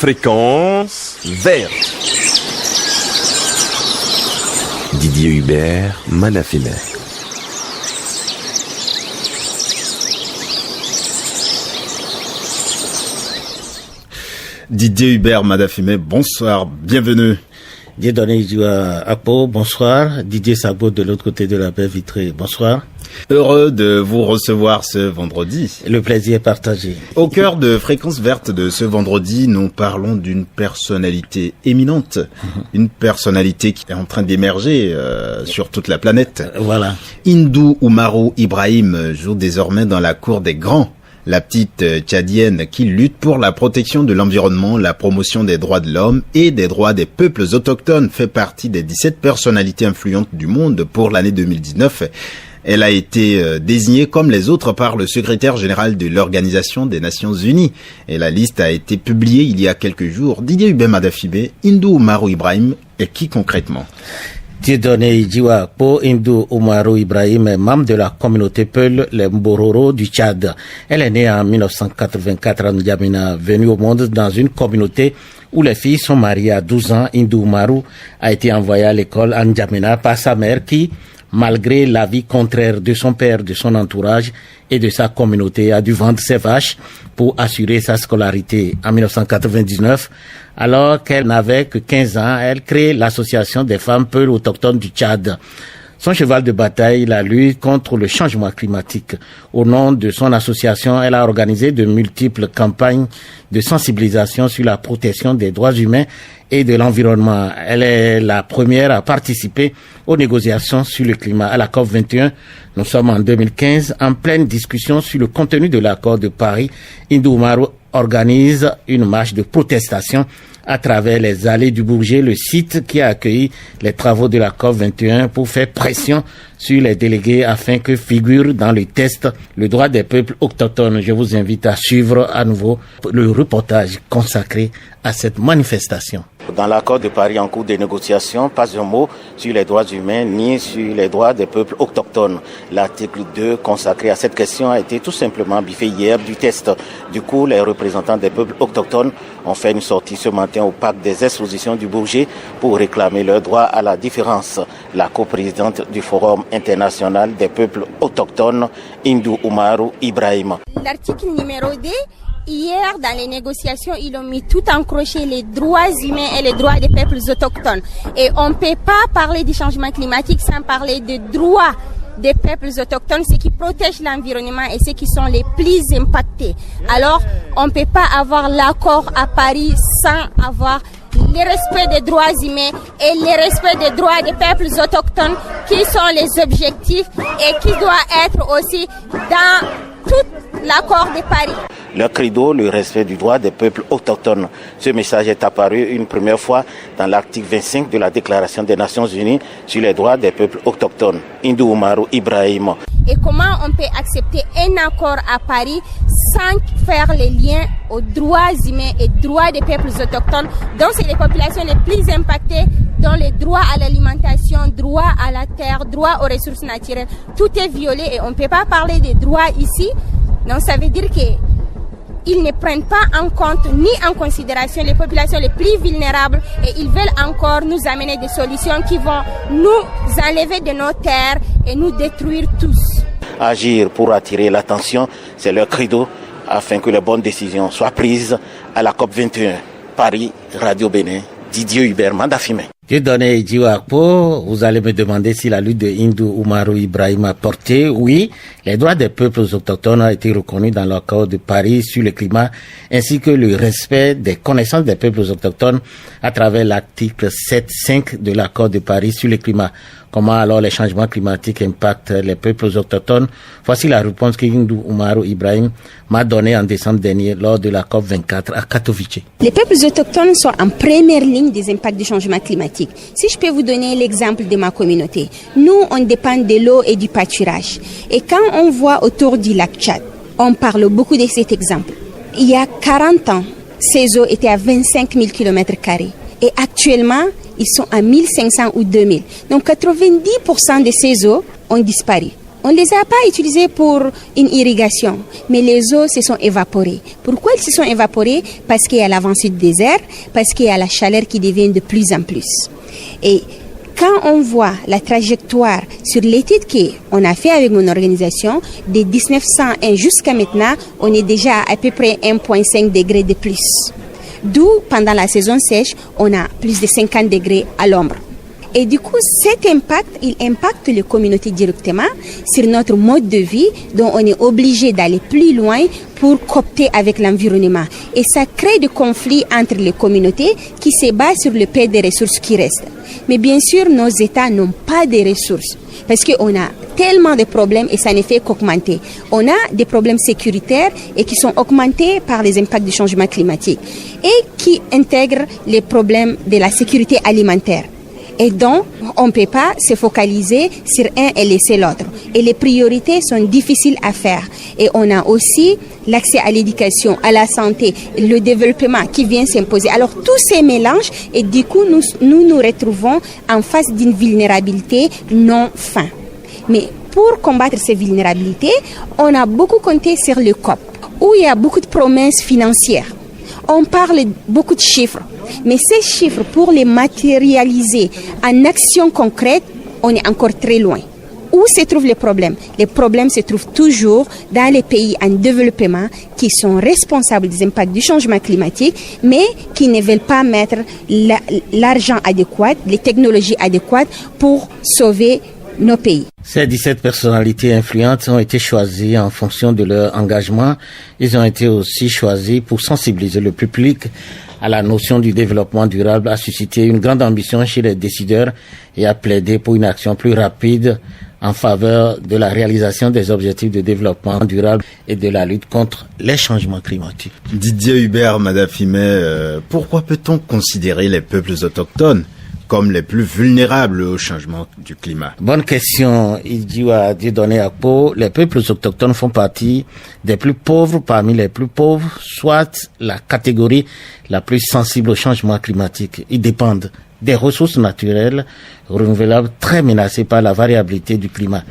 Fréquence verte. Didier Hubert, Madafimé. Didier Hubert, Madafimé, bonsoir, bienvenue. Dieudonné Akpo, bonsoir. Didier Sagbo de l'autre côté de la baie vitrée, bonsoir. Heureux de vous recevoir ce vendredi. Le plaisir est partagé. Au cœur de Fréquence Verte de ce vendredi, nous parlons d'une personnalité éminente. Une personnalité qui est en train d'émerger sur toute la planète. Voilà. Hindou Oumarou Ibrahim joue désormais dans la cour des grands. La petite tchadienne qui lutte pour la protection de l'environnement, la promotion des droits de l'homme et des droits des peuples autochtones fait partie des 17 personnalités influentes du monde pour l'année 2019. Elle a été désignée comme les autres par le secrétaire général de l'Organisation des Nations Unies. Et la liste a été publiée il y a quelques jours. Didier Hubert Madafimé, Hindou Oumarou Ibrahim est qui concrètement? Dieudonné Akpo, Hindou Oumarou Ibrahim est membre de la communauté Peul, les Mbororo du Tchad. Elle est née en 1984 à N'Djamena, venue au monde dans une communauté où les filles sont mariées à 12 ans. Hindou Oumarou a été envoyée à l'école à N'Djamena par sa mère qui, malgré l'avis contraire de son père, de son entourage et de sa communauté, a dû vendre ses vaches pour assurer sa scolarité. En 1999, alors qu'elle n'avait que 15 ans, elle crée l'association des femmes Peul autochtones du Tchad. Son cheval de bataille, la lutte contre le changement climatique. Au nom de son association, elle a organisé de multiples campagnes de sensibilisation sur la protection des droits humains et de l'environnement. Elle est la première à participer aux négociations sur le climat à la COP21. Nous sommes en 2015, en pleine discussion sur le contenu de l'accord de Paris. Hindou Oumarou organise une marche de protestation à travers les allées du Bourget, le site qui a accueilli les travaux de la COP21 pour faire pression sur les délégués afin que figure dans le test le droit des peuples autochtones. Je vous invite à suivre à nouveau le reportage consacré à cette manifestation. Dans l'accord de Paris en cours de négociation, pas un mot sur les droits humains ni sur les droits des peuples autochtones. L'article 2 consacré à cette question a été tout simplement biffé hier du test. Du coup, les représentants des peuples autochtones ont fait une sortie ce matin au parc des expositions du Bourget pour réclamer leur droit à la différence. La coprésidente du Forum international des peuples autochtones, Hindou Oumarou Ibrahim. L'article numéro 2, hier dans les négociations, ils ont mis tout en crochet les droits humains et les droits des peuples autochtones. Et on ne peut pas parler du changement climatique sans parler des droits des peuples autochtones, ceux qui protègent l'environnement et ceux qui sont les plus impactés. Alors, on ne peut pas avoir l'accord à Paris sans avoir le respect des droits humains et le respect des droits des peuples autochtones qui sont les objectifs et qui doivent être aussi dans tout l'accord de Paris. Le credo, le respect du droit des peuples autochtones. Ce message est apparu une première fois dans l'article 25 de la Déclaration des Nations Unies sur les droits des peuples autochtones. Hindou Oumarou Ibrahim. Et comment on peut accepter un accord à Paris sans faire les liens aux droits humains et droits des peuples autochtones, dont c'est les populations les plus impactées, dont les droits à l'alimentation, droits à la terre, droits aux ressources naturelles, tout est violé et on ne peut pas parler des droits ici. Donc ça veut dire qu'ils ne prennent pas en compte ni en considération les populations les plus vulnérables et ils veulent encore nous amener des solutions qui vont nous enlever de nos terres et nous détruire tous. Agir pour attirer l'attention, c'est leur credo afin que les bonnes décisions soient prises à la COP21. Paris, Radio Bénin, Didier Hubert Madafimé. Dieudonné Akpo, vous allez me demander si la lutte de Hindou Oumarou Ibrahim a porté. Oui, les droits des peuples autochtones ont été reconnus dans l'accord de Paris sur le climat, ainsi que le respect des connaissances des peuples autochtones à travers l'article 7.5 de l'accord de Paris sur le climat. Comment alors les changements climatiques impactent les peuples autochtones? Voici la réponse que Hindou Oumarou Ibrahim m'a donnée en décembre dernier lors de la COP24 à Katowice. Les peuples autochtones sont en première ligne des impacts du changement climatique. Si je peux vous donner l'exemple de ma communauté, nous, on dépend de l'eau et du pâturage. Et quand on voit autour du lac Tchad, on parle beaucoup de cet exemple. Il y a 40 ans, ces eaux étaient à 25 000 km². Et actuellement, ils sont à 1500 ou 2000. Donc 90% de ces eaux ont disparu. On ne les a pas utilisés pour une irrigation, mais les eaux se sont évaporées. Pourquoi elles se sont évaporées? Parce qu'il y a l'avancée du désert, parce qu'il y a la chaleur qui devient de plus en plus. Et quand on voit la trajectoire sur l'étude qu'on a fait avec mon organisation, de 1901 jusqu'à maintenant, on est déjà à peu près 1,5 degrés de plus. D'où, pendant la saison sèche, on a plus de 50 degrés à l'ombre. Et du coup, cet impact, il impacte les communautés directement sur notre mode de vie, dont on est obligé d'aller plus loin pour coopter avec l'environnement. Et ça crée des conflits entre les communautés qui se basent sur le peu des ressources qui restent. Mais bien sûr, nos États n'ont pas de ressources parce qu'on a tellement de problèmes et ça ne fait qu'augmenter. On a des problèmes sécuritaires et qui sont augmentés par les impacts du changement climatique et qui intègrent les problèmes de la sécurité alimentaire. Et donc, on ne peut pas se focaliser sur un et laisser l'autre. Et les priorités sont difficiles à faire. Et on a aussi l'accès à l'éducation, à la santé, le développement qui vient s'imposer. Alors, tous ces mélanges, et du coup, nous retrouvons en face d'une vulnérabilité non fin. Mais pour combattre ces vulnérabilités, on a beaucoup compté sur le COP, où il y a beaucoup de promesses financières. On parle beaucoup de chiffres, mais ces chiffres, pour les matérialiser en actions concrètes, on est encore très loin. Où se trouvent les problèmes? Les problèmes se trouvent toujours dans les pays en développement qui sont responsables des impacts du changement climatique, mais qui ne veulent pas mettre l'argent adéquat, les technologies adéquates pour sauver nos pays. Ces 17 personnalités influentes ont été choisies en fonction de leur engagement. Ils ont été aussi choisis pour sensibiliser le public à la notion du développement durable, à susciter une grande ambition chez les décideurs et à plaider pour une action plus rapide en faveur de la réalisation des objectifs de développement durable et de la lutte contre les changements climatiques. Didier Hubert, Madafimé, pourquoi peut-on considérer les peuples autochtones comme les plus vulnérables au changement du climat? Bonne question, Idjiwa Dieudonné Akpo. Les peuples autochtones font partie des plus pauvres parmi les plus pauvres, soit la catégorie la plus sensible au changement climatique. Ils dépendent des ressources naturelles renouvelables très menacées par la variabilité du climat.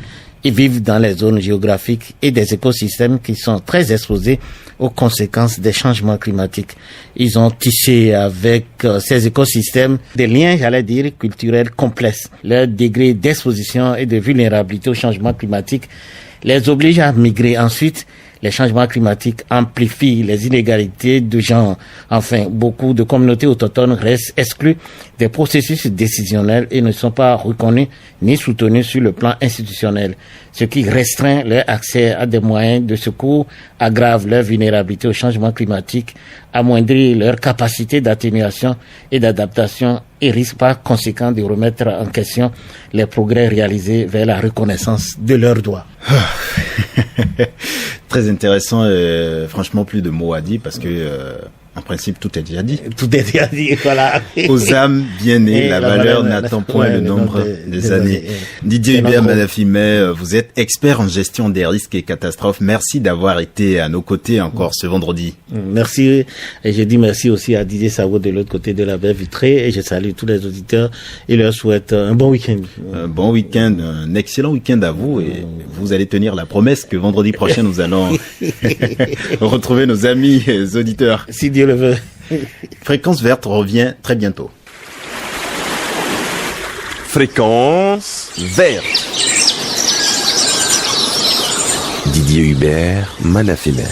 Ils vivent dans les zones géographiques et des écosystèmes qui sont très exposés aux conséquences des changements climatiques. Ils ont tissé avec ces écosystèmes des liens, j'allais dire, culturels complexes. Leur degré d'exposition et de vulnérabilité au changement climatique les oblige à migrer ensuite. Les changements climatiques amplifient les inégalités de genre. Enfin, beaucoup de communautés autochtones restent exclues des processus décisionnels et ne sont pas reconnues ni soutenues sur le plan institutionnel, ce qui restreint leur accès à des moyens de secours, aggrave leur vulnérabilité au changement climatique, amoindrit leur capacité d'atténuation et d'adaptation et risque par conséquent de remettre en question les progrès réalisés vers la reconnaissance de leurs droits. Très intéressant, franchement plus de mots à dire parce que en principe tout est déjà dit. Tout est déjà dit, voilà. Aux âmes bien nées, la valeur n'attend point le nombre des années. Didier Hubert, Madafimé, vous êtes expert en gestion des risques et catastrophes. Merci d'avoir été à nos côtés encore ce vendredi. Merci, et je dis merci aussi à Didier Savo de l'autre côté de la baie vitrée, et je salue tous les auditeurs et leur souhaite un bon week-end. Un bon week-end, un excellent week-end à vous, et vous allez tenir la promesse que vendredi prochain nous allons retrouver nos amis auditeurs. Si Dieu le veut. Fréquence verte revient très bientôt. Fréquence verte. Didier Hubert, Madafimé.